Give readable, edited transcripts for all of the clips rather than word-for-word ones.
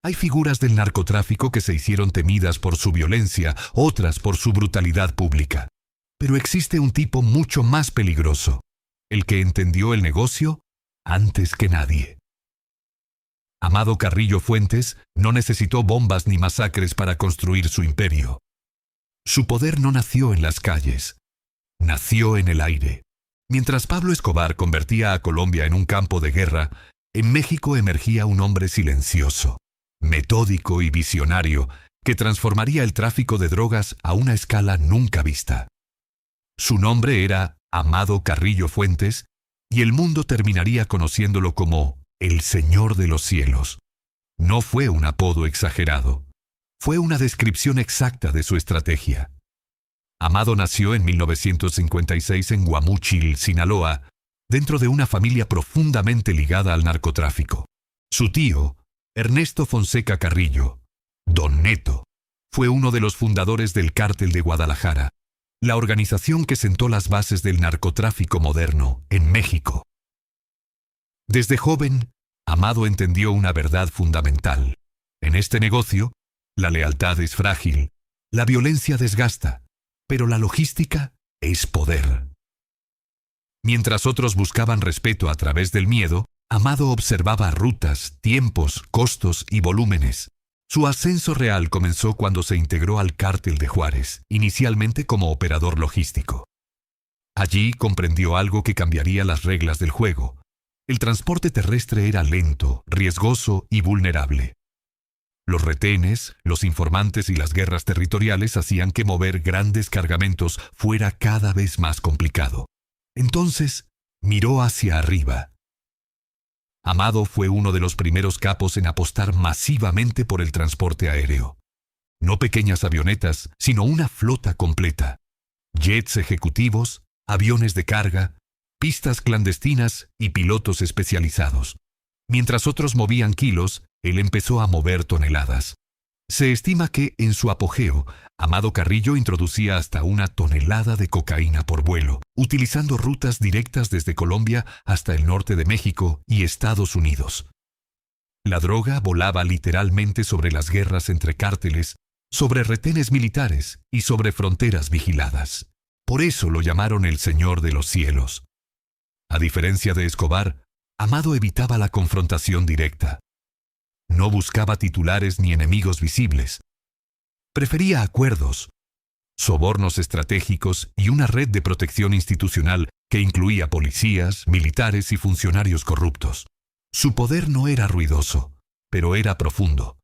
Hay figuras del narcotráfico que se hicieron temidas por su violencia, otras por su brutalidad pública. Pero existe un tipo mucho más peligroso, el que entendió el negocio antes que nadie. Amado Carrillo Fuentes no necesitó bombas ni masacres para construir su imperio. Su poder no nació en las calles, nació en el aire. Mientras Pablo Escobar convertía a Colombia en un campo de guerra, en México emergía un hombre silencioso, metódico y visionario que transformaría el tráfico de drogas a una escala nunca vista. Su nombre era Amado Carrillo Fuentes y el mundo terminaría conociéndolo como el Señor de los Cielos. No fue un apodo exagerado, fue una descripción exacta de su estrategia. Amado nació en 1956 en Guamúchil, Sinaloa, dentro de una familia profundamente ligada al narcotráfico. Su tío, Ernesto Fonseca Carrillo, Don Neto, fue uno de los fundadores del Cártel de Guadalajara, la organización que sentó las bases del narcotráfico moderno en México. Desde joven, Amado entendió una verdad fundamental. En este negocio, la lealtad es frágil, la violencia desgasta, pero la logística es poder. Mientras otros buscaban respeto a través del miedo, Amado observaba rutas, tiempos, costos y volúmenes. Su ascenso real comenzó cuando se integró al Cártel de Juárez, inicialmente como operador logístico. Allí comprendió algo que cambiaría las reglas del juego. El transporte terrestre era lento, riesgoso y vulnerable. Los retenes, los informantes y las guerras territoriales hacían que mover grandes cargamentos fuera cada vez más complicado. Entonces, miró hacia arriba. Amado fue uno de los primeros capos en apostar masivamente por el transporte aéreo. No pequeñas avionetas, sino una flota completa. Jets ejecutivos, aviones de carga, pistas clandestinas y pilotos especializados. Mientras otros movían kilos, él empezó a mover toneladas. Se estima que, en su apogeo, Amado Carrillo introducía hasta 1 tonelada de cocaína por vuelo, utilizando rutas directas desde Colombia hasta el norte de México y Estados Unidos. La droga volaba literalmente sobre las guerras entre cárteles, sobre retenes militares y sobre fronteras vigiladas. Por eso lo llamaron el Señor de los Cielos. A diferencia de Escobar, Amado evitaba la confrontación directa. No buscaba titulares ni enemigos visibles. Prefería acuerdos, sobornos estratégicos y una red de protección institucional que incluía policías, militares y funcionarios corruptos. Su poder no era ruidoso, pero era profundo.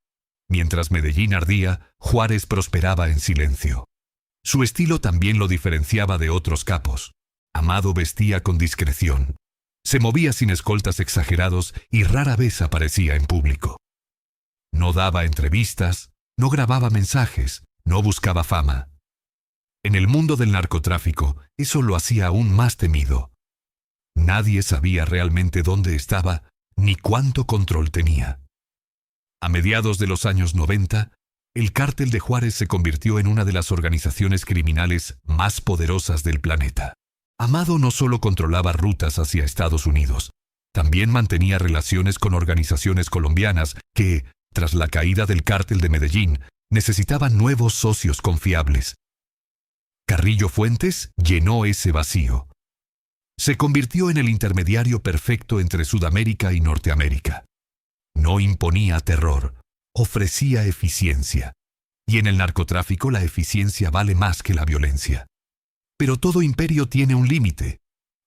Mientras Medellín ardía, Juárez prosperaba en silencio. Su estilo también lo diferenciaba de otros capos. Amado vestía con discreción. Se movía sin escoltas exagerados y rara vez aparecía en público. No daba entrevistas, no grababa mensajes, no buscaba fama. En el mundo del narcotráfico, eso lo hacía aún más temido. Nadie sabía realmente dónde estaba ni cuánto control tenía. A mediados de los años 90, el Cártel de Juárez se convirtió en una de las organizaciones criminales más poderosas del planeta. Amado no solo controlaba rutas hacia Estados Unidos, también mantenía relaciones con organizaciones colombianas que, tras la caída del Cártel de Medellín, necesitaban nuevos socios confiables. Carrillo Fuentes llenó ese vacío. Se convirtió en el intermediario perfecto entre Sudamérica y Norteamérica. No imponía terror, ofrecía eficiencia. Y en el narcotráfico la eficiencia vale más que la violencia. Pero todo imperio tiene un límite.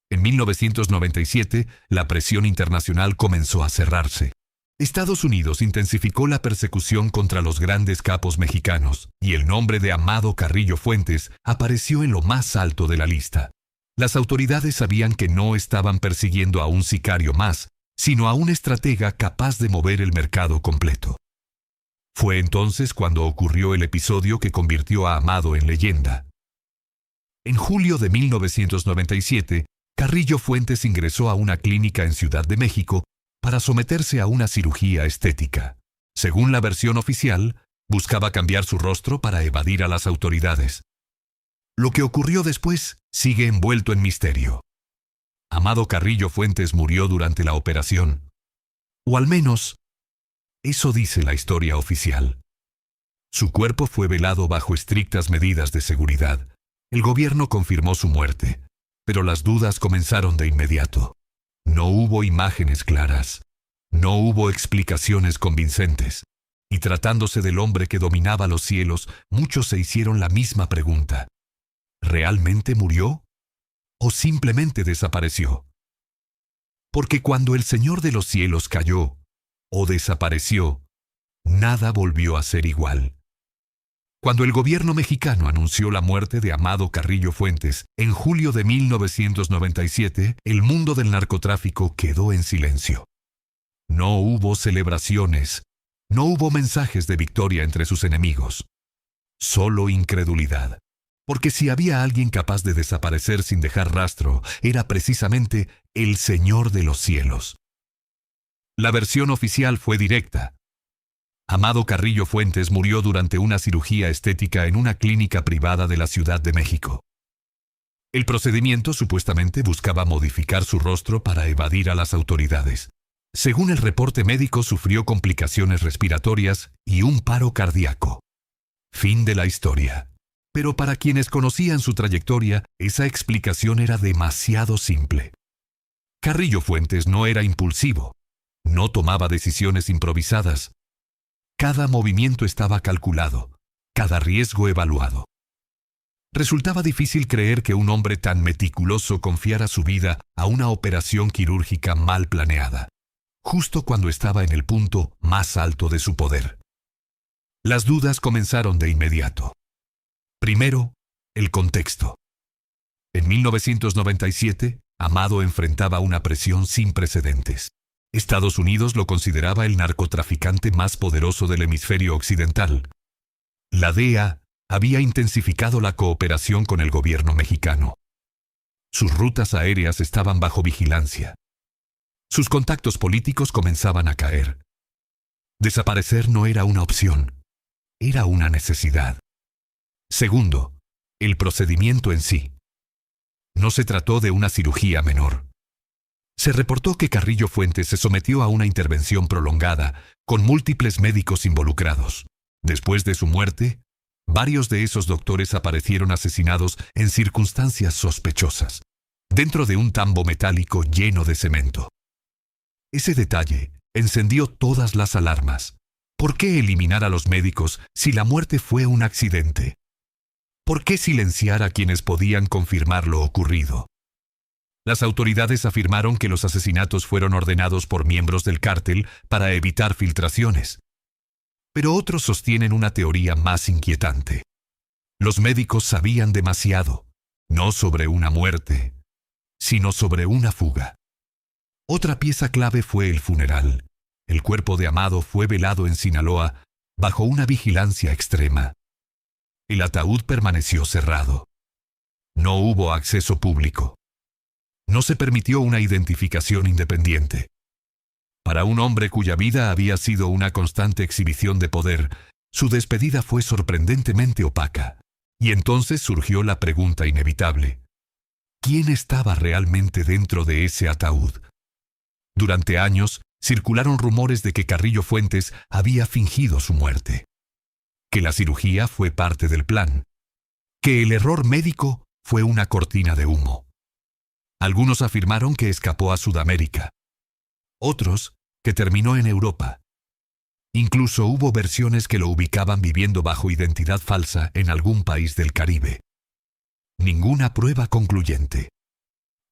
En 1997, la presión internacional comenzó a cerrarse. Estados Unidos intensificó la persecución contra los grandes capos mexicanos, y el nombre de Amado Carrillo Fuentes apareció en lo más alto de la lista. Las autoridades sabían que no estaban persiguiendo a un sicario más, sino a un estratega capaz de mover el mercado completo. Fue entonces cuando ocurrió el episodio que convirtió a Amado en leyenda. En julio de 1997, Carrillo Fuentes ingresó a una clínica en Ciudad de México para someterse a una cirugía estética. Según la versión oficial, buscaba cambiar su rostro para evadir a las autoridades. Lo que ocurrió después sigue envuelto en misterio. Amado Carrillo Fuentes murió durante la operación. O al menos, Eso dice la historia oficial. Su cuerpo fue velado bajo estrictas medidas de seguridad. El gobierno confirmó su muerte, pero las dudas comenzaron de inmediato. No hubo imágenes claras. No hubo explicaciones convincentes. Y tratándose del hombre que dominaba los cielos, muchos se hicieron la misma pregunta. ¿Realmente murió? ¿O simplemente desapareció? Porque cuando el Señor de los cielos cayó, o desapareció, nada volvió a ser igual. Cuando el gobierno mexicano anunció la muerte de Amado Carrillo Fuentes, en julio de 1997, el mundo del narcotráfico quedó en silencio. No hubo celebraciones, no hubo mensajes de victoria entre sus enemigos. Solo incredulidad. Porque si había alguien capaz de desaparecer sin dejar rastro, era precisamente el Señor de los cielos. La versión oficial fue directa. Amado Carrillo Fuentes murió durante una cirugía estética en una clínica privada de la Ciudad de México. El procedimiento supuestamente buscaba modificar su rostro para evadir a las autoridades. Según el reporte médico, sufrió complicaciones respiratorias y un paro cardíaco. Fin de la historia. Pero para quienes conocían su trayectoria, esa explicación era demasiado simple. Carrillo Fuentes no era impulsivo. No tomaba decisiones improvisadas. Cada movimiento estaba calculado, cada riesgo evaluado. Resultaba difícil creer que un hombre tan meticuloso confiara su vida a una operación quirúrgica mal planeada, justo cuando estaba en el punto más alto de su poder. Las dudas comenzaron de inmediato. Primero, el contexto. En 1997, Amado enfrentaba una presión sin precedentes. Estados Unidos lo consideraba el narcotraficante más poderoso del hemisferio occidental. La DEA había intensificado la cooperación con el gobierno mexicano. Sus rutas aéreas estaban bajo vigilancia. Sus contactos políticos comenzaban a caer. Desaparecer no era una opción, era una necesidad. Segundo, el procedimiento en sí. No se trató de una cirugía menor. Se reportó que Carrillo Fuentes se sometió a una intervención prolongada, con múltiples médicos involucrados. Después de su muerte, varios de esos doctores aparecieron asesinados en circunstancias sospechosas, dentro de un tambo metálico lleno de cemento. Ese detalle encendió todas las alarmas. ¿Por qué eliminar a los médicos si la muerte fue un accidente? ¿Por qué silenciar a quienes podían confirmar lo ocurrido? Las autoridades afirmaron que los asesinatos fueron ordenados por miembros del cártel para evitar filtraciones. Pero otros sostienen una teoría más inquietante. Los médicos sabían demasiado, no sobre una muerte, sino sobre una fuga. Otra pieza clave fue el funeral. El cuerpo de Amado fue velado en Sinaloa, bajo una vigilancia extrema. El ataúd permaneció cerrado. No hubo acceso público. No se permitió una identificación independiente. Para un hombre cuya vida había sido una constante exhibición de poder, su despedida fue sorprendentemente opaca. Y entonces surgió la pregunta inevitable: ¿quién estaba realmente dentro de ese ataúd? Durante años, circularon rumores de que Carrillo Fuentes había fingido su muerte, que la cirugía fue parte del plan, que el error médico fue una cortina de humo. Algunos afirmaron que escapó a Sudamérica, otros que terminó en Europa. Incluso hubo versiones que lo ubicaban viviendo bajo identidad falsa en algún país del Caribe. Ninguna prueba concluyente.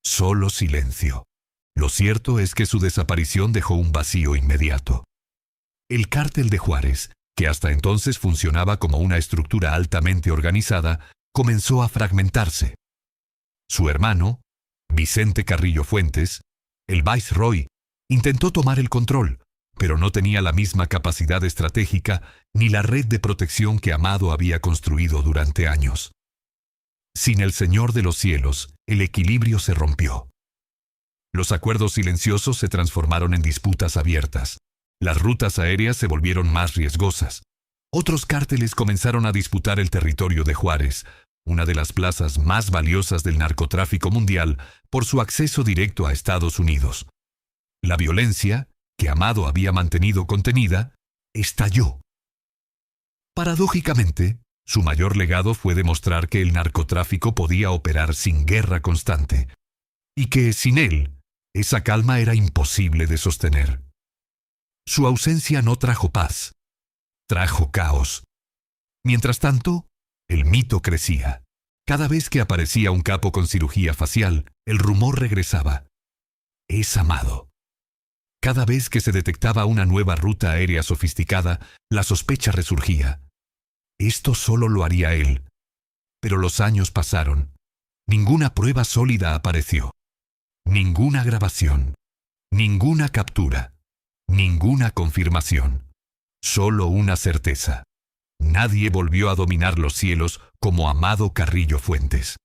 Solo silencio. Lo cierto es que su desaparición dejó un vacío inmediato. El cártel de Juárez, que hasta entonces funcionaba como una estructura altamente organizada, comenzó a fragmentarse. Su hermano, Vicente Carrillo Fuentes, el Viceroy, intentó tomar el control, pero no tenía la misma capacidad estratégica ni la red de protección que Amado había construido durante años. Sin el Señor de los cielos, el equilibrio se rompió. Los acuerdos silenciosos se transformaron en disputas abiertas. Las rutas aéreas se volvieron más riesgosas. Otros cárteles comenzaron a disputar el territorio de Juárez, una de las plazas más valiosas del narcotráfico mundial, por su acceso directo a Estados Unidos. La violencia, que Amado había mantenido contenida, estalló. Paradójicamente, su mayor legado fue demostrar que el narcotráfico podía operar sin guerra constante, y que, sin él, esa calma era imposible de sostener. Su ausencia no trajo paz, trajo caos. Mientras tanto, el mito crecía. Cada vez que aparecía un capo con cirugía facial, el rumor regresaba. Es Amado. Cada vez que se detectaba una nueva ruta aérea sofisticada, la sospecha resurgía. Esto solo lo haría él. Pero los años pasaron. Ninguna prueba sólida apareció. Ninguna grabación. Ninguna captura. Ninguna confirmación. Solo una certeza. Nadie volvió a dominar los cielos como Amado Carrillo Fuentes.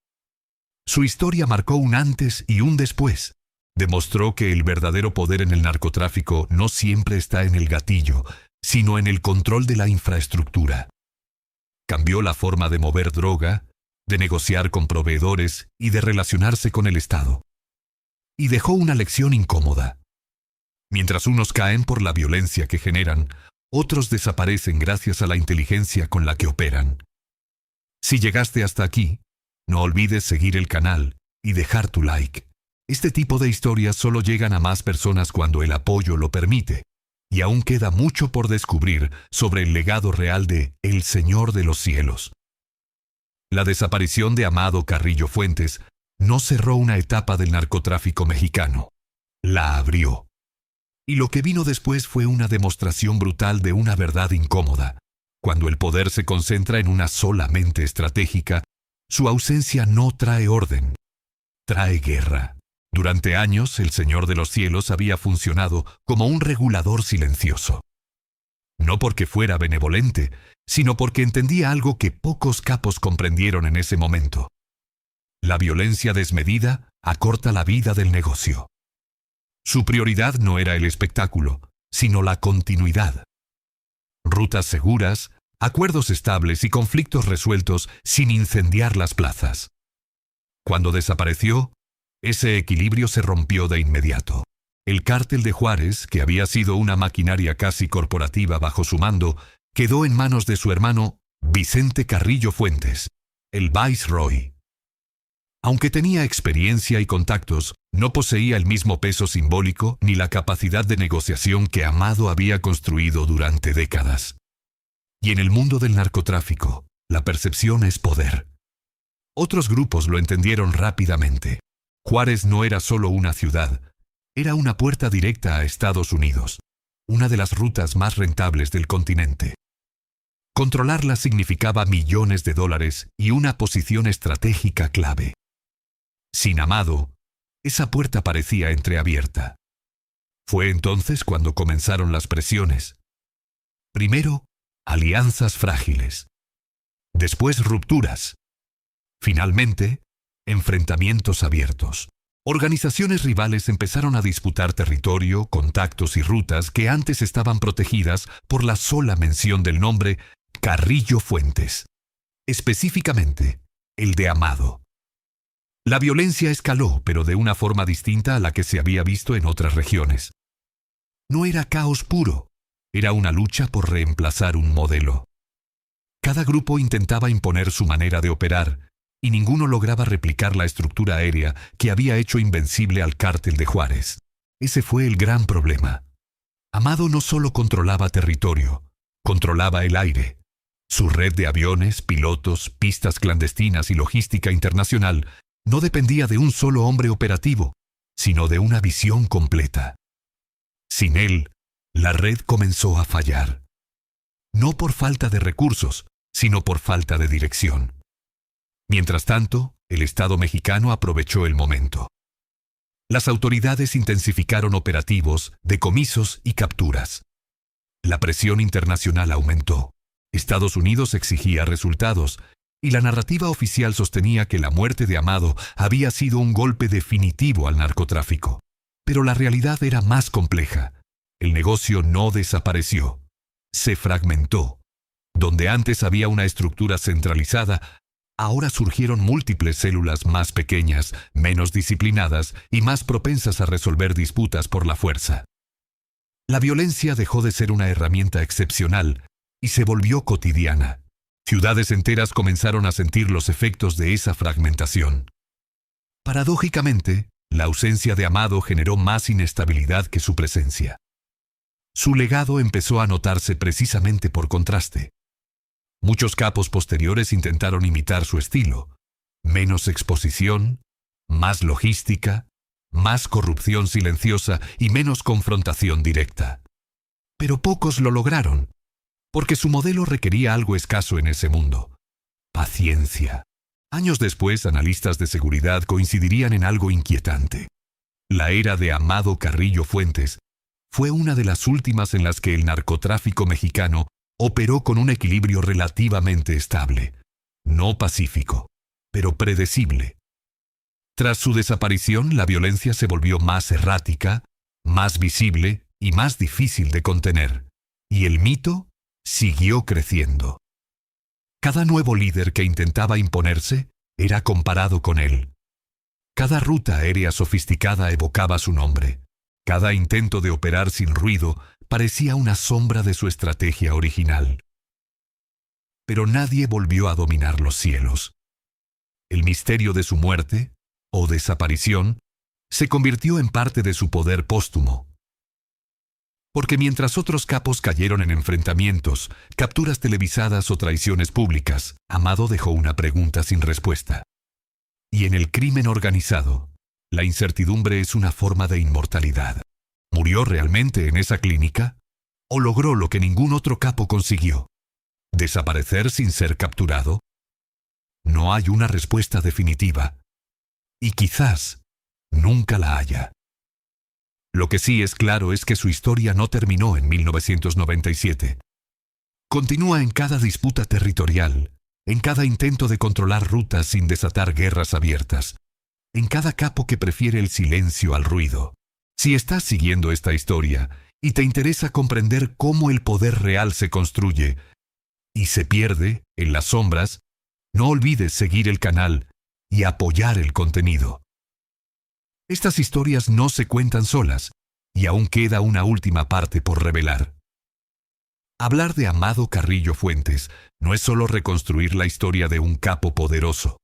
Su historia marcó un antes y un después. Demostró que el verdadero poder en el narcotráfico no siempre está en el gatillo, sino en el control de la infraestructura. Cambió la forma de mover droga, de negociar con proveedores y de relacionarse con el Estado. Y dejó una lección incómoda. Mientras unos caen por la violencia que generan, otros desaparecen gracias a la inteligencia con la que operan. Si llegaste hasta aquí, no olvides seguir el canal y dejar tu like. Este tipo de historias solo llegan a más personas cuando el apoyo lo permite, y aún queda mucho por descubrir sobre el legado real de El Señor de los Cielos. La desaparición de Amado Carrillo Fuentes no cerró una etapa del narcotráfico mexicano, la abrió. Y lo que vino después fue una demostración brutal de una verdad incómoda. Cuando el poder se concentra en una sola mente estratégica, su ausencia no trae orden, trae guerra. Durante años, el Señor de los Cielos había funcionado como un regulador silencioso. No porque fuera benevolente, sino porque entendía algo que pocos capos comprendieron en ese momento. La violencia desmedida acorta la vida del negocio. Su prioridad no era el espectáculo, sino la continuidad. Rutas seguras, acuerdos estables y conflictos resueltos sin incendiar las plazas. Cuando desapareció, ese equilibrio se rompió de inmediato. El cártel de Juárez, que había sido una maquinaria casi corporativa bajo su mando, quedó en manos de su hermano Vicente Carrillo Fuentes, el Viceroy. Aunque tenía experiencia y contactos, no poseía el mismo peso simbólico ni la capacidad de negociación que Amado había construido durante décadas. Y en el mundo del narcotráfico, la percepción es poder. Otros grupos lo entendieron rápidamente. Juárez no era solo una ciudad, era una puerta directa a Estados Unidos, una de las rutas más rentables del continente. Controlarla significaba millones de dólares y una posición estratégica clave. Sin Amado, esa puerta parecía entreabierta. Fue entonces cuando comenzaron las presiones. Primero, alianzas frágiles. Después, rupturas. Finalmente, enfrentamientos abiertos. Organizaciones rivales empezaron a disputar territorio, contactos y rutas que antes estaban protegidas por la sola mención del nombre Carrillo Fuentes. Específicamente, el de Amado. La violencia escaló, pero de una forma distinta a la que se había visto en otras regiones. No era caos puro, era una lucha por reemplazar un modelo. Cada grupo intentaba imponer su manera de operar, y ninguno lograba replicar la estructura aérea que había hecho invencible al cártel de Juárez. Ese fue el gran problema. Amado no solo controlaba territorio, controlaba el aire. Su red de aviones, pilotos, pistas clandestinas y logística internacional no dependía de un solo hombre operativo, sino de una visión completa. Sin él, la red comenzó a fallar. No por falta de recursos, sino por falta de dirección. Mientras tanto, el Estado mexicano aprovechó el momento. Las autoridades intensificaron operativos, decomisos y capturas. La presión internacional aumentó. Estados Unidos exigía resultados, y la narrativa oficial sostenía que la muerte de Amado había sido un golpe definitivo al narcotráfico. Pero la realidad era más compleja. El negocio no desapareció. Se fragmentó. Donde antes había una estructura centralizada, ahora surgieron múltiples células más pequeñas, menos disciplinadas y más propensas a resolver disputas por la fuerza. La violencia dejó de ser una herramienta excepcional y se volvió cotidiana. Ciudades enteras comenzaron a sentir los efectos de esa fragmentación. Paradójicamente, la ausencia de Amado generó más inestabilidad que su presencia. Su legado empezó a notarse precisamente por contraste. Muchos capos posteriores intentaron imitar su estilo: menos exposición, más logística, más corrupción silenciosa y menos confrontación directa. Pero pocos lo lograron, porque su modelo requería algo escaso en ese mundo: paciencia. Años después, analistas de seguridad coincidirían en algo inquietante. La era de Amado Carrillo Fuentes fue una de las últimas en las que el narcotráfico mexicano operó con un equilibrio relativamente estable, no pacífico, pero predecible. Tras su desaparición, la violencia se volvió más errática, más visible y más difícil de contener, y el mito siguió creciendo. Cada nuevo líder que intentaba imponerse era comparado con él. Cada ruta aérea sofisticada evocaba su nombre. Cada intento de operar sin ruido parecía una sombra de su estrategia original. Pero nadie volvió a dominar los cielos. El misterio de su muerte, o desaparición, se convirtió en parte de su poder póstumo. Porque mientras otros capos cayeron en enfrentamientos, capturas televisadas o traiciones públicas, Amado dejó una pregunta sin respuesta. Y en el crimen organizado, la incertidumbre es una forma de inmortalidad. ¿Murió realmente en esa clínica? ¿O logró lo que ningún otro capo consiguió: desaparecer sin ser capturado? No hay una respuesta definitiva. Y quizás nunca la haya. Lo que sí es claro es que su historia no terminó en 1997. Continúa en cada disputa territorial, en cada intento de controlar rutas sin desatar guerras abiertas, en cada capo que prefiere el silencio al ruido. Si estás siguiendo esta historia y te interesa comprender cómo el poder real se construye y se pierde en las sombras, no olvides seguir el canal y apoyar el contenido. Estas historias no se cuentan solas, y aún queda una última parte por revelar. Hablar de Amado Carrillo Fuentes no es solo reconstruir la historia de un capo poderoso.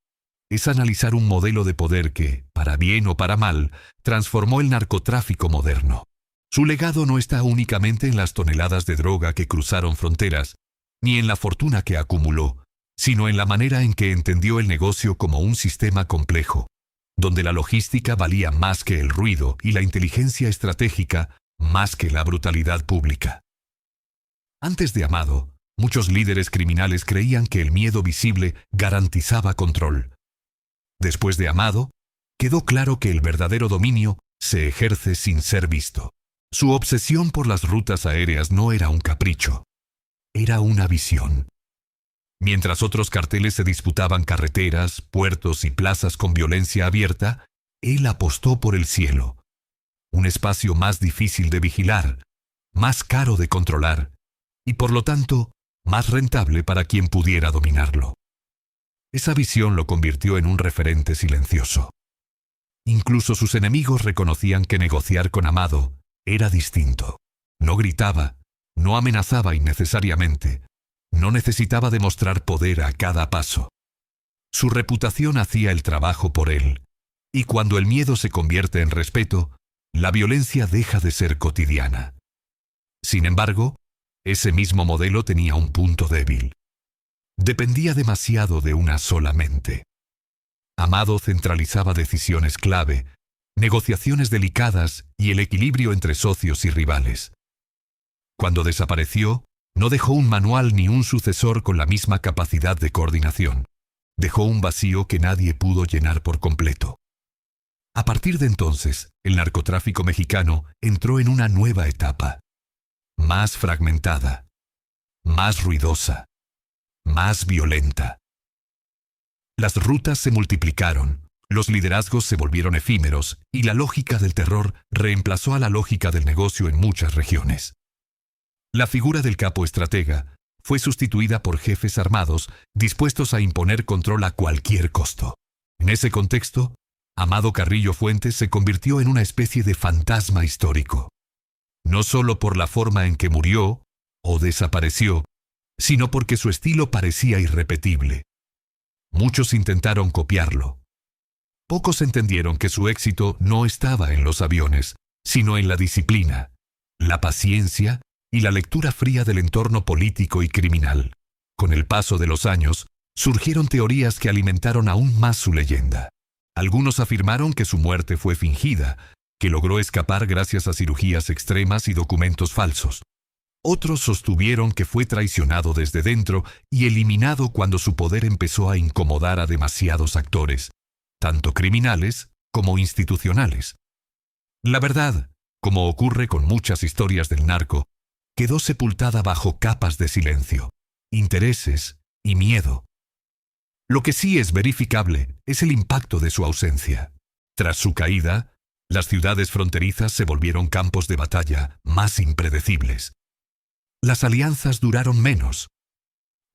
Es analizar un modelo de poder que, para bien o para mal, transformó el narcotráfico moderno. Su legado no está únicamente en las toneladas de droga que cruzaron fronteras, ni en la fortuna que acumuló, sino en la manera en que entendió el negocio como un sistema complejo, donde la logística valía más que el ruido y la inteligencia estratégica más que la brutalidad pública. Antes de Amado, muchos líderes criminales creían que el miedo visible garantizaba control. Después de Amado, quedó claro que el verdadero dominio se ejerce sin ser visto. Su obsesión por las rutas aéreas no era un capricho, era una visión. Mientras otros carteles se disputaban carreteras, puertos y plazas con violencia abierta, él apostó por el cielo. Un espacio más difícil de vigilar, más caro de controlar, y por lo tanto, más rentable para quien pudiera dominarlo. Esa visión lo convirtió en un referente silencioso. Incluso sus enemigos reconocían que negociar con Amado era distinto. No gritaba, no amenazaba innecesariamente, no necesitaba demostrar poder a cada paso. Su reputación hacía el trabajo por él, y cuando el miedo se convierte en respeto, la violencia deja de ser cotidiana. Sin embargo, ese mismo modelo tenía un punto débil. Dependía demasiado de una sola mente. Amado centralizaba decisiones clave, negociaciones delicadas y el equilibrio entre socios y rivales. Cuando desapareció, no dejó un manual ni un sucesor con la misma capacidad de coordinación. Dejó un vacío que nadie pudo llenar por completo. A partir de entonces, el narcotráfico mexicano entró en una nueva etapa. Más fragmentada, más ruidosa, más violenta. Las rutas se multiplicaron, los liderazgos se volvieron efímeros y la lógica del terror reemplazó a la lógica del negocio en muchas regiones. La figura del capo estratega fue sustituida por jefes armados dispuestos a imponer control a cualquier costo. En ese contexto, Amado Carrillo Fuentes se convirtió en una especie de fantasma histórico. no solo por la forma en que murió o desapareció, sino porque su estilo parecía irrepetible. Muchos intentaron copiarlo. Pocos entendieron que su éxito no estaba en los aviones, sino en la disciplina, la paciencia y la lectura fría del entorno político y criminal. Con el paso de los años, surgieron teorías que alimentaron aún más su leyenda. Algunos afirmaron que su muerte fue fingida, que logró escapar gracias a cirugías extremas y documentos falsos. Otros sostuvieron que fue traicionado desde dentro y eliminado cuando su poder empezó a incomodar a demasiados actores, tanto criminales como institucionales. La verdad, como ocurre con muchas historias del narco, quedó sepultada bajo capas de silencio, intereses y miedo. Lo que sí es verificable es el impacto de su ausencia. Tras su caída, las ciudades fronterizas se volvieron campos de batalla más impredecibles. Las alianzas duraron menos,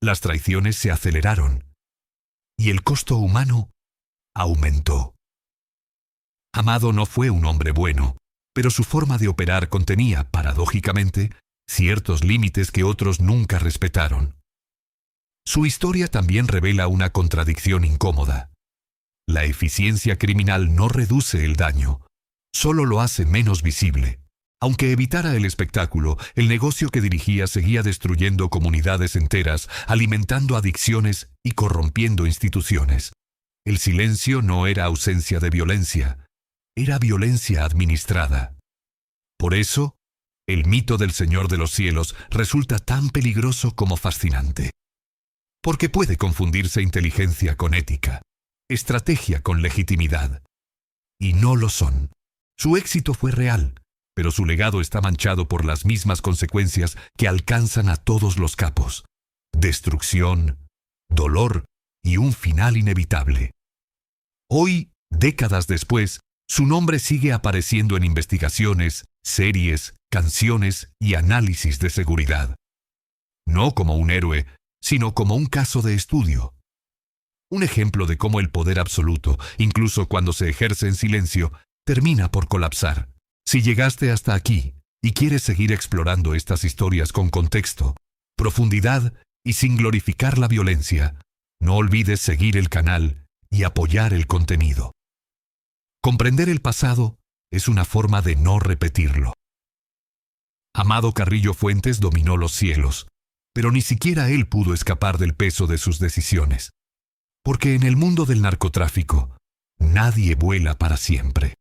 las traiciones se aceleraron y el costo humano aumentó. Amado no fue un hombre bueno, pero su forma de operar contenía, paradójicamente, ciertos límites que otros nunca respetaron. Su historia también revela una contradicción incómoda. La eficiencia criminal no reduce el daño, solo lo hace menos visible. Aunque evitara el espectáculo, el negocio que dirigía seguía destruyendo comunidades enteras, alimentando adicciones y corrompiendo instituciones. El silencio no era ausencia de violencia, era violencia administrada. Por eso, el mito del Señor de los Cielos resulta tan peligroso como fascinante. Porque puede confundirse inteligencia con ética, estrategia con legitimidad. Y no lo son. Su éxito fue real, pero su legado está manchado por las mismas consecuencias que alcanzan a todos los capos: destrucción, dolor y un final inevitable. Hoy, décadas después, su nombre sigue apareciendo en investigaciones, series, canciones y análisis de seguridad. No como un héroe, sino como un caso de estudio. Un ejemplo de cómo el poder absoluto, incluso cuando se ejerce en silencio, termina por colapsar. Si llegaste hasta aquí y quieres seguir explorando estas historias con contexto, profundidad y sin glorificar la violencia, no olvides seguir el canal y apoyar el contenido. Comprender el pasado es una forma de no repetirlo. Amado Carrillo Fuentes dominó los cielos, pero ni siquiera él pudo escapar del peso de sus decisiones. Porque en el mundo del narcotráfico, nadie vuela para siempre.